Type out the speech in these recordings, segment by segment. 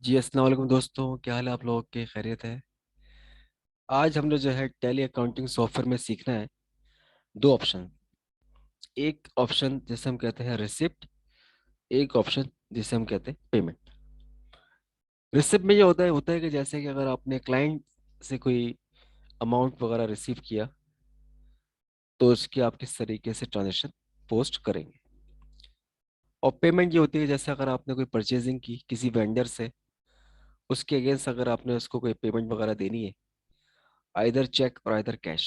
जी अस्सलाम वालेकुम दोस्तों, क्या हाल है आप लोगों के? खैरियत है? आज हमने जो है टैली अकाउंटिंग सॉफ्टवेयर में सीखना है दो ऑप्शन। एक ऑप्शन जिसे हम कहते हैं रिसिप्ट, एक ऑप्शन जिसे हम कहते हैं पेमेंट। रिसिप्ट में ये होता है कि जैसे कि अगर आपने क्लाइंट से कोई अमाउंट वगैरह रिसीव किया तो उसकी आप किस तरीके से ट्रांजेक्शन पोस्ट करेंगे। और पेमेंट ये होती है जैसे अगर आपने कोई परचेजिंग की किसी वेंडर से, उसके अगेंस्ट अगर आपने उसको कोई पेमेंट वगैरह देनी है, आइदर चेक और आइदर कैश,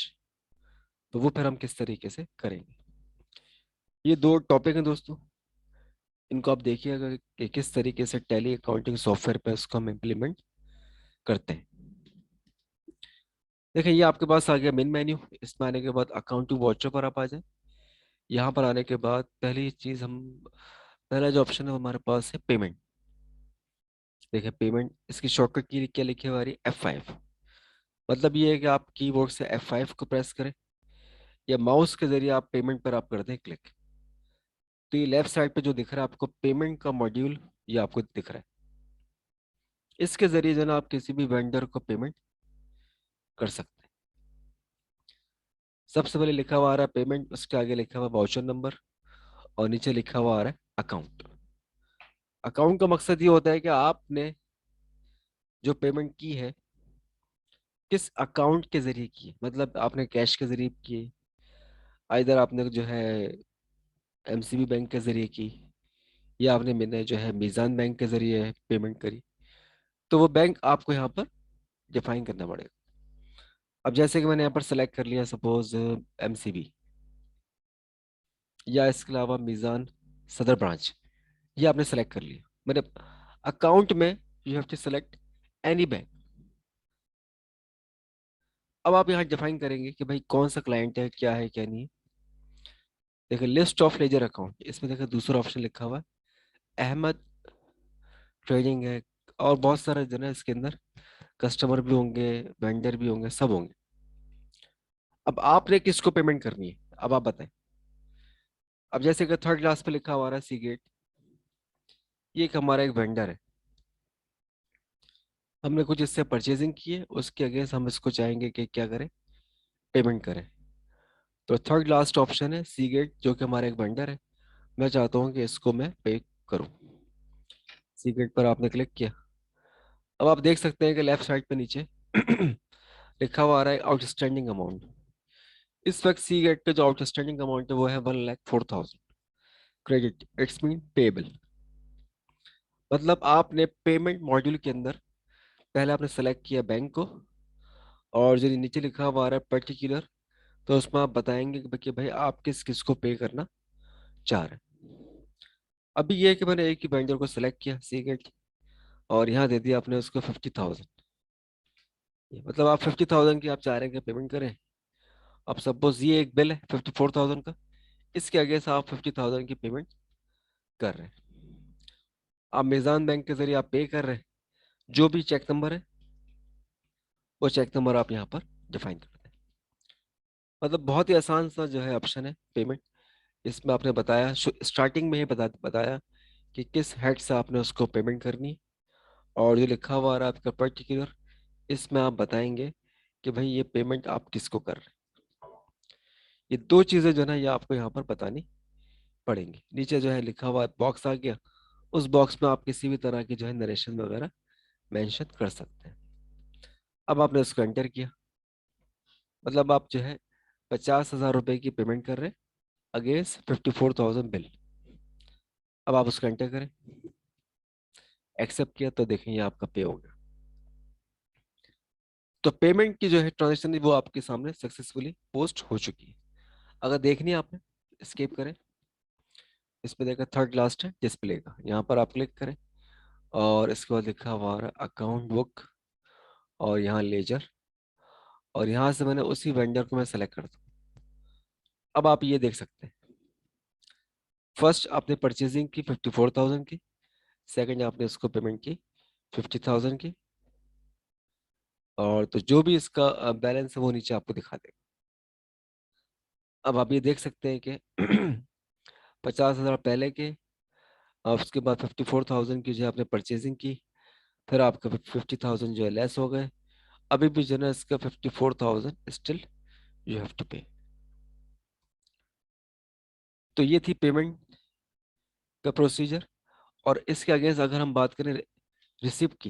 तो वो फिर हम किस तरीके से करेंगे। ये दो टॉपिक हैं दोस्तों, इनको आप देखिएगा कि किस तरीके से टैली अकाउंटिंग सॉफ्टवेयर पे उसको हम इम्प्लीमेंट करते हैं। देखिए, ये आपके पास आ गया मेन मेन्यू। इसमें आने के बाद अकाउंटिंग वाउचर पर आप आ जाए। यहाँ पर आने के बाद पहली चीज़ हम, पहला जो ऑप्शन है वो हमारे पास है पेमेंट। देखिए पेमेंट, इसकी शॉर्टकट की क्या लिखी है हमारी F5। मतलब ये है कि आप कीबोर्ड से F5 को प्रेस करें या माउस के जरिए आप पेमेंट पर आप करते हैं क्लिक, तो ये लेफ्ट साइड पे जो दिख रहा है आपको पेमेंट का मॉड्यूल, ये आपको दिख रहा है। इसके जरिए जो ना आप किसी भी वेंडर को पेमेंट कर सकते हैं। सबसे पहले लिखा हुआ आ रहा है पेमेंट, उसके आगे लिखा हुआ वाउचर नंबर, और नीचे लिखा हुआ आ रहा है अकाउंट। अकाउंट का मकसद ये होता है कि आपने जो पेमेंट की है किस अकाउंट के जरिए की है। मतलब आपने कैश के जरिए की है, इधर आपने जो है एमसीबी बैंक के जरिए की, या आपने मैंने जो है मीज़ान बैंक के जरिए पेमेंट करी, तो वो बैंक आपको यहाँ पर डिफाइन करना पड़ेगा। अब जैसे कि मैंने यहाँ पर सेलेक्ट कर लिया सपोज एमसीबी, या इसके अलावा मीज़ान सदर ब्रांच, ये आपने सेलेक्ट कर लिया। मैंने अकाउंट में you have to select any bank. अब आप यहाँ डिफाइन करेंगे कि भाई कौन सा क्लाइंट है, क्या है क्या नहीं है। देखिए लिस्ट ऑफ लेजर अकाउंट, इसमें देखिए दूसरा ऑप्शन लिखा हुआ है अहमद ट्रेडिंग है, और बहुत सारे जो है इसके अंदर कस्टमर भी होंगे, वेंडर भी होंगे, सब होंगे। अब आपने किसको पेमेंट करनी है, अब आप बताएं। अब जैसे कि थर्ड क्लास पे लिखा हुआ है सीगेट, ये एक हमारा एक वेंडर है, हमने कुछ इससे परचेजिंग की है, उसके अगेंस्ट हम इसको चाहेंगे कि क्या करें, पेमेंट करें। तो थर्ड लास्ट ऑप्शन है सीगेट, जो कि हमारा एक वेंडर है, मैं चाहता हूँ कि इसको मैं पे करूँ। सीगेट पर आपने क्लिक किया। अब आप देख सकते हैं कि लेफ्ट साइड पे नीचे लिखा हुआ आ रहा है आउटस्टैंडिंग अमाउंट। इस वक्त सी गेट का जो आउटस्टैंडिंग अमाउंट है वो है 1,04,000 क्रेडिट, इट्स मीन पेबल। मतलब आपने पेमेंट मॉड्यूल के अंदर पहले आपने सेलेक्ट किया बैंक को, और जो नीचे लिखा हुआ आ रहा है पर्टिकुलर, तो उसमें आप बताएंगे कि भाई आप किस किस को पे करना चाह रहे हैं। अभी ये है कि मैंने एक ही वेंडर को सिलेक्ट किया सी गेट, और यहाँ दे दिया आपने उसको 50,000। मतलब आप 50,000 की आप चाह रहे हैं कि पेमेंट करें। अब सपोज ये एक बिल है 54,000 का, इसके आगे से आप 50,000 की पेमेंट कर रहे हैं। आप मीज़ान बैंक के जरिए आप पे कर रहे हैं, जो भी चेक नंबर है वो चेक नंबर आप यहाँ पर डिफाइन कर दें। मतलब बहुत ही आसान सा जो है ऑप्शन है पेमेंट। इसमें आपने बताया स्टार्टिंग में ही बताया कि किस हेड से आपने उसको पेमेंट करनी है, और जो लिखा हुआ आ रहा है आपका पर्टिकुलर, इसमें आप बताएंगे कि भाई ये पेमेंट आप किसको कर रहे हैं। ये दो चीज़ें जो है ना ये आपको यहाँ पर बतानी पड़ेंगी। नीचे जो है लिखा हुआ बॉक्स आ गया, उस बॉक्स में आप किसी भी तरह की जो है नरेशन वगैरह मेंशन कर सकते हैं। अब आपने उसको एंटर किया, मतलब आप जो है 50,000 रुपए की पेमेंट कर रहे हैं अगेंस्ट 54,000 बिल। अब आप उसको एंटर करें, एक्सेप्ट किया, तो देखेंगे आपका पे हो गया। तो पेमेंट की जो है ट्रांजेक्शन वो आपके सामने सक्सेसफुली पोस्ट हो चुकी है। अगर देखनी है आपने, स्किप करें। इस पे देखा थर्ड लास्ट है डिस्प्ले का, यहाँ पर आप क्लिक करें, और इसके बाद लिखा हुआ अकाउंट बुक, और यहाँ लेजर, और यहाँ से मैंने उसी वेंडर को मैं सेलेक्ट करता हूँ। अब आप ये देख सकते हैं, फर्स्ट आपने परचेजिंग की 54,000 की, सेकंड आपने इसको पेमेंट की 50,000 की, और तो जो भी इसका बैलेंस है वो नीचे आपको दिखा देगा। अब आप ये देख सकते हैं कि 50,000 पहले के, और उसके बाद 54,000 की जो है आपने परचेजिंग की, फिर आपका 50,000 जो है लेस हो गए, अभी भी जो है ना इसका 54,000 स्टिल यू हैव टू पे। तो ये थी पेमेंट का प्रोसीजर। और इसके अगेंस्ट अगर हम बात करें रिसिप्ट की,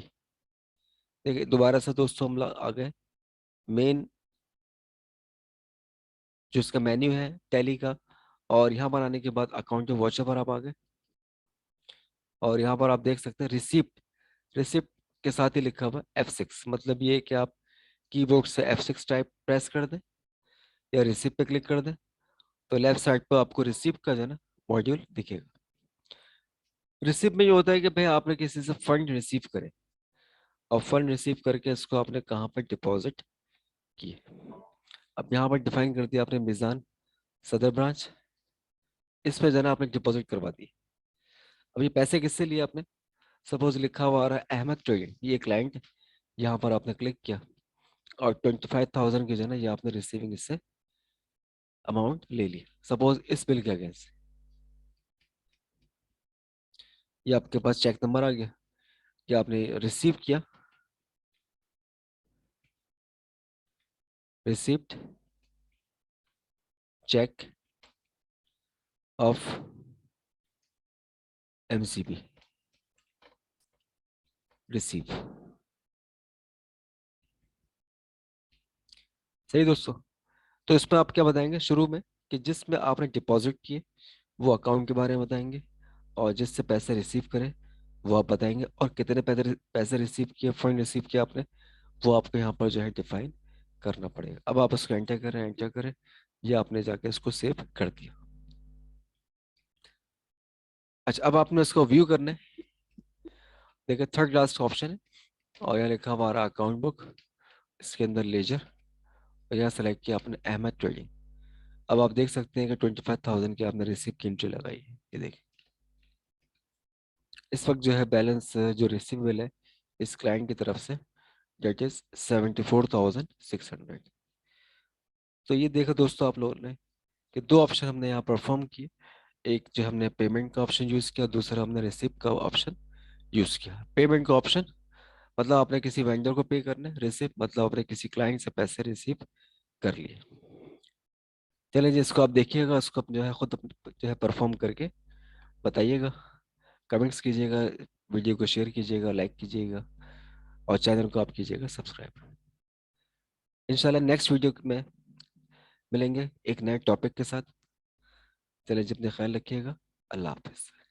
देखिए दोबारा से दोस्तों हम लोग आ गए मेन जो इसका मेन्यू है टैली का, और यहाँ पर आने के बाद अकाउंट जो वॉचर पर आप आ गए, और यहाँ पर आप देख सकते हैं रिसिप्ट। रिसिप्ट के साथ ही लिखा हुआ F6, मतलब ये कि आप कीबोर्ड से F6 टाइप प्रेस कर दें या रिसिप्ट पे क्लिक कर दें, तो लेफ्ट साइड पर आपको रिसिप्ट का जो है ना मॉड्यूल दिखेगा। रिसिप्ट में ये होता है कि भाई आपने किसी से फंड रिसीव करे, और फंड रिसीव करके इसको आपने कहाँ पर डिपॉजिट किए। अब यहाँ पर डिफाइन कर दिया आपने मिजान सदर ब्रांच, इस पे जो है ना आपने डिपॉजिट करवा दी। अब ये पैसे किससे लिए आपने, सपोज लिखा हुआ आ रहा है अहमद ट्रेडिंग, ये क्लाइंट, यहाँ पर आपने क्लिक किया और 25,000 की जो है ना ये आपने रिसीविंग इससे अमाउंट ले ली, सपोज इस बिल के अगेंस्ट। ये आपके पास चेक नंबर आ गया कि आपने रिसीव किया, receipt check of MCB receive. सही दोस्तों। तो इसमें आप क्या बताएंगे शुरू में, कि जिसमें आपने डिपॉजिट किए वो अकाउंट के बारे में बताएंगे, और जिससे पैसे रिसीव करें वो आप बताएंगे, और कितने पैसे पैसे रिसीव किए, फंड रिसीव किया आपने, वो आपको यहाँ पर जो है डिफाइन करना पड़ेगा। अब आप उसको एंटर करें, एंटर करें, ये आपने जाके इसको सेव कर दिया। अच्छा, अब आपने इसको व्यू करना है। देखिए थर्ड लास्ट ऑप्शन है, और यहाँ लिखा हमारा अकाउंट बुक, इसके अंदर लेजर, और यहाँ सेलेक्ट किया आपने अहमद ट्रेडिंग। अब आप देख सकते हैं कि 25,000 की आपने रिसीव की एंट्री लगाई है, ये देखिए। इस वक्त जो है बैलेंस जो रिसीवेबल है इस क्लाइंट की तरफ से, डेट इज 74,600। तो ये देखा दोस्तों आप लोगों ने कि दो ऑप्शन हमने यहाँ परफॉर्म किए। एक जो हमने पेमेंट का ऑप्शन यूज किया, दूसरा हमने रिसिप्ट का ऑप्शन यूज किया। पेमेंट का ऑप्शन मतलब आपने किसी वेंडर को पे करना है, रिसिप्ट मतलब आपने किसी क्लाइंट से पैसे रिसीव कर लिए। चलिए जी, इसको आप देखिएगा, उसको आप जो है खुद जो है परफॉर्म करके बताइएगा, कमेंट्स कीजिएगा, वीडियो को शेयर कीजिएगा, लाइक कीजिएगा, और चैनल को आप कीजिएगा सब्सक्राइब। इंशाल्लाह नेक्स्ट वीडियो में मिलेंगे एक नए टॉपिक के साथ। चलिए जी, अपने ख्याल रखिएगा। अल्लाह हाफिज़।